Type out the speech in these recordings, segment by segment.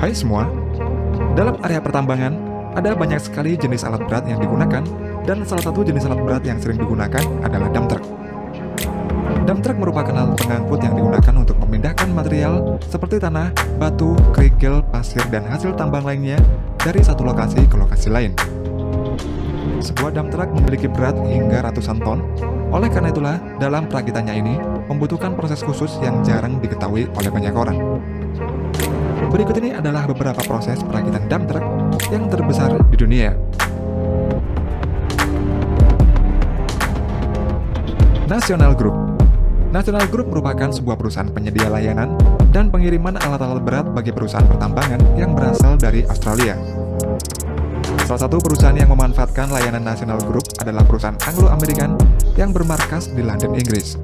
Hai semua, dalam area pertambangan, ada banyak sekali jenis alat berat yang digunakan, dan salah satu jenis alat berat yang sering digunakan adalah dump truck. Dump truck merupakan alat pengangkut yang digunakan untuk memindahkan material seperti tanah, batu, kerikil, pasir, dan hasil tambang lainnya dari satu lokasi ke lokasi lain. Sebuah dump truck memiliki berat hingga ratusan ton, oleh karena itulah dalam perakitannya ini membutuhkan proses khusus yang jarang diketahui oleh banyak orang. Berikut ini adalah beberapa proses perakitan dump truck yang terbesar di dunia. National Group. National Group merupakan sebuah perusahaan penyedia layanan dan pengiriman alat-alat berat bagi perusahaan pertambangan yang berasal dari Australia. Salah satu perusahaan yang memanfaatkan layanan National Group adalah perusahaan Anglo-American yang bermarkas di London, Inggris.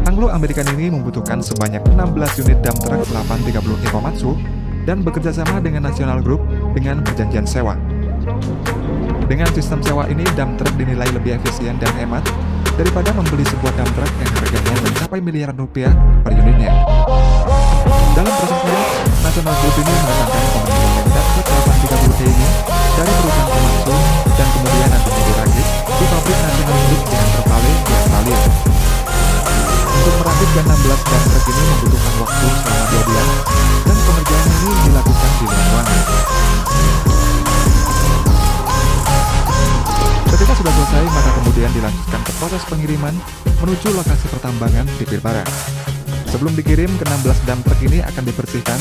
Anglo-American ini membutuhkan sebanyak 16 unit dump truck 830 Komatsu dan bekerja sama dengan National Group dengan perjanjian sewa. Dengan sistem sewa ini, dump truck dinilai lebih efisien dan hemat daripada membeli sebuah dump truck yang harganya mencapai miliaran rupiah per unitnya. Dalam prosesnya, National Group ini mendatangkan komponen dump truck 830 ini dari perusahaan Komatsu dan kemudian nantinya dirakit di pabrik National Group dengan terpale di Australia. Untuk merakitkan 16 dump truck ini membutuhkan waktu selama 2 bulan dan pengerjaan ini dilakukan di luar ruangan. Ketika sudah selesai, maka kemudian dilanjutkan ke proses pengiriman menuju lokasi pertambangan di Pilbara. Sebelum dikirim, ke-16 dump truck ini akan dibersihkan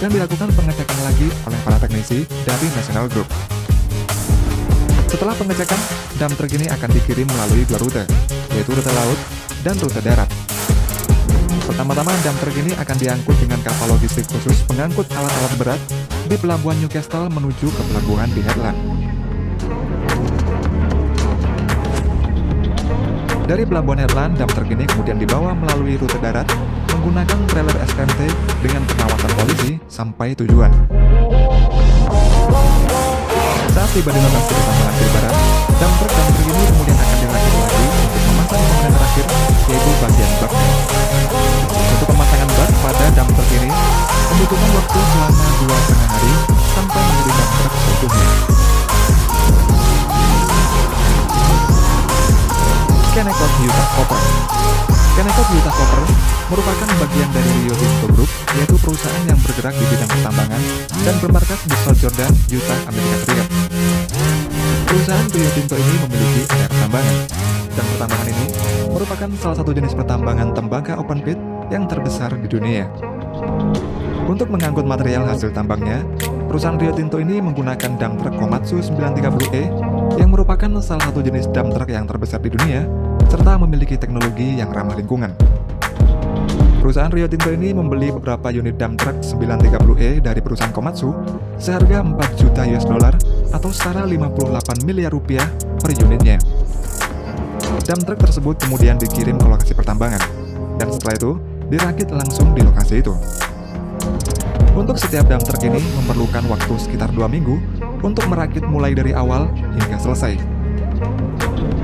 dan dilakukan pengecekan lagi oleh para teknisi dari National Group. Setelah pengecekan, dump truck ini akan dikirim melalui 2 rute, yaitu rute laut dan rute darat. Pertama-tama, dump truck ini akan diangkut dengan kapal logistik khusus pengangkut alat-alat berat di pelabuhan Newcastle menuju ke pelabuhan di Headland. Dari pelabuhan Headland, dump truck ini kemudian dibawa melalui rute darat menggunakan trailer SMT dengan pengawasan polisi sampai tujuan. Saat tiba di lokasi pertambangan Pilbara, dump truck ini kemudian akan dirakit lagi untuk memasang komponen terakhir, yaitu bagian baknya. Untuk pemasangan bak pada dump truck ini membutuhkan waktu selama 2,5 hari sampai menjadi dump truck seutuhnya. Kennecott Utah Copper. Kennecott Utah Copper merupakan bagian dari Rio Tinto Group, yaitu perusahaan yang bergerak di bidang pertambangan dan bermarkas di South Jordan, Utah, Amerika Serikat. Perusahaan Rio Tinto ini memiliki area pertambangan, dan pertambangan ini merupakan salah satu jenis pertambangan tembaga open pit yang terbesar di dunia. Untuk mengangkut material hasil tambangnya, perusahaan Rio Tinto ini menggunakan dump truck Komatsu 930E yang merupakan salah satu jenis dump truck yang terbesar di dunia, serta memiliki teknologi yang ramah lingkungan. Perusahaan Rio Tinto ini membeli beberapa unit dump truck 930E dari perusahaan Komatsu seharga 4 juta US dollar atau setara 58 miliar rupiah per unitnya. Dump truck tersebut kemudian dikirim ke lokasi pertambangan, dan setelah itu dirakit langsung di lokasi itu. Untuk setiap dump truck ini memerlukan waktu sekitar 2 minggu untuk merakit mulai dari awal hingga selesai.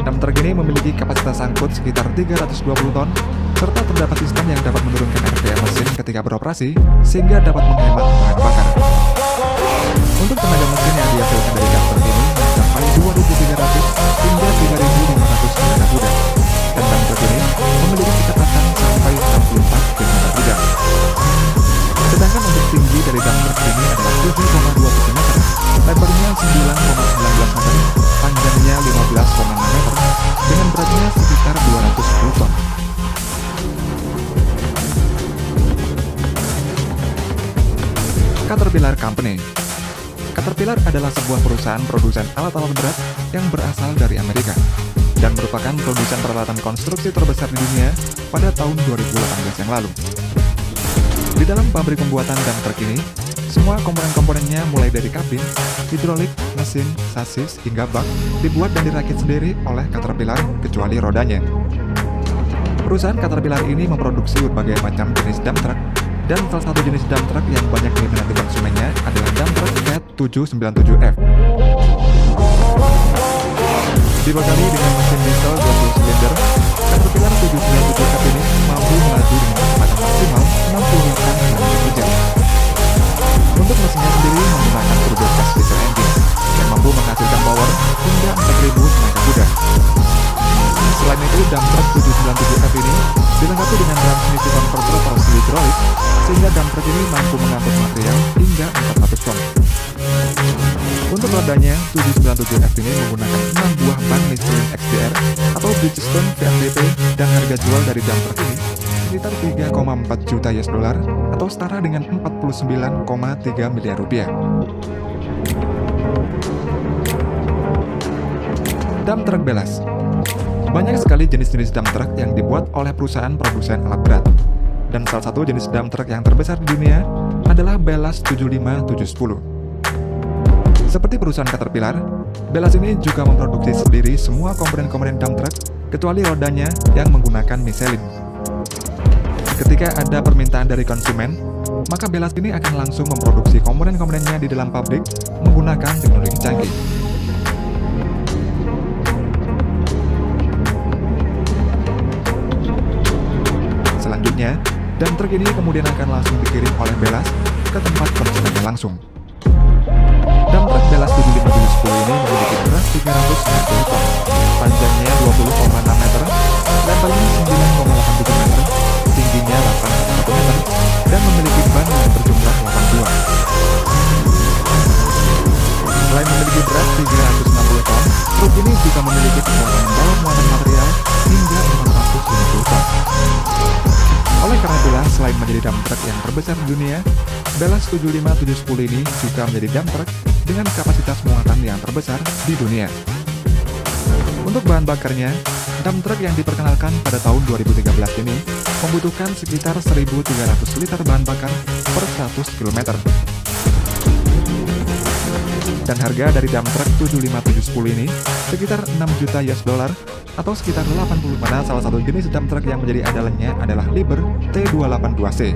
Dump truck ini memiliki kapasitas angkut sekitar 320 ton, serta terdapat sistem yang dapat menurunkan RPM mesin ketika beroperasi, sehingga dapat menghemat bahan bakar. Untuk tenaga mesin yang dihasilkan dari dump truck ini mencapai 2.300 hingga 3.500 tenaga kuda, dan dump truck ini memiliki kecepatan sampai 64 km/jam. Sedangkan untuk tinggi dari dump truck ini adalah 7,2 cm, lebarnya 9,19 meter, panjangnya 15,6 meter, dengan beratnya sekitar 210 ton. Caterpillar Company. Caterpillar adalah sebuah perusahaan produsen alat-alat berat yang berasal dari Amerika dan merupakan produsen peralatan konstruksi terbesar di dunia pada tahun 2018 yang lalu. Di dalam pabrik pembuatan dump truck ini, semua komponen-komponennya mulai dari kabin, hidrolik, mesin, sasis, hingga bak dibuat dan dirakit sendiri oleh Caterpillar kecuali rodanya. Perusahaan Caterpillar ini memproduksi berbagai macam jenis dump truck, dan salah satu jenis dump truck yang banyak diminati konsumennya adalah dump truck Cat 797F. Dibekali dengan mesin diesel 20 silinder, Caterpillar 797F ini mampu melaju dengan kecepatan maksimal 60 meter per jam. sehingga dump truck ini mampu mengangkut material hingga 400 ton. Untuk rodanya, 797F ini menggunakan 6 buah ban Michelin XDR atau Bridgestone VMDP dan harga jual dari dump truck ini sekitar 3,4 juta US dollar atau setara dengan 49,3 miliar rupiah. Dump truck Belas. Banyak sekali jenis-jenis dump truck yang dibuat oleh perusahaan produsen alat berat. Dan salah satu jenis dump truck yang terbesar di dunia adalah Belas 75710. Seperti perusahaan Caterpillar, Belas ini juga memproduksi sendiri semua komponen-komponen dump truck kecuali rodanya yang menggunakan Michelin. Ketika ada permintaan dari konsumen, maka Belas ini akan langsung memproduksi komponen-komponennya di dalam pabrik menggunakan teknologi canggih. Selanjutnya, dump truck ini kemudian akan langsung dikirim oleh Belas ke tempat konsumennya langsung. Dump truck Belas 75710 ini memiliki berat 390 ton, panjangnya 20,6 meter, lebarnya 9,87 meter, tingginya 8,1 meter, dan memiliki ban yang berjumlah 8 buah. Selain memiliki berat 360 ton, truk ini juga memiliki kekuatan membawa muatan material hingga 450 ton. Oleh karena itulah, selain menjadi dump truck yang terbesar di dunia, Belas 75710 ini juga menjadi dump truck dengan kapasitas muatan yang terbesar di dunia. Untuk bahan bakarnya, dump truck yang diperkenalkan pada tahun 2013 ini membutuhkan sekitar 1.300 liter bahan bakar per 100 km. Dan harga dari dump truck 75710 ini sekitar 6 juta US dollar atau sekitar 80. Mana salah satu jenis dump truck yang menjadi andalannya adalah Liber T282C.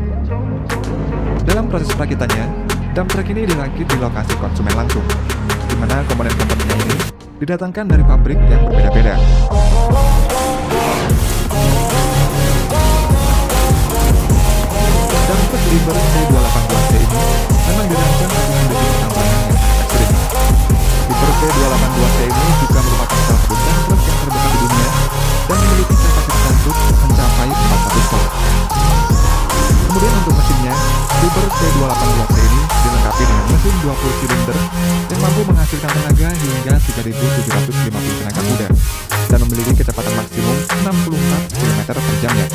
Dalam proses perakitannya, dump truck ini dirakit di lokasi konsumen langsung, di mana komponen-komponennya ini didatangkan dari pabrik yang berbeda-beda. Dump truck Liber T282C ini memang dirancang dengan desain tampilan yang ekstrim. Liber T282C ini juga merupakan salah satu dump truck yang terbesar di dunia dan memiliki kapasitas truk mencapai 400 ton. Kemudian untuk mesinnya, Liber T282C ini dilengkapi dengan mesin 20 silinder yang mampu menghasilkan tenaga hingga 3.750 tenaga kuda dan memiliki kecepatan maksimum 64 km per jamnya.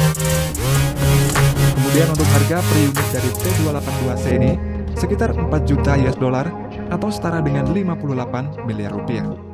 Kemudian untuk harga per unit dari T282C ini sekitar 4 juta US dollar atau setara dengan 58 miliar rupiah.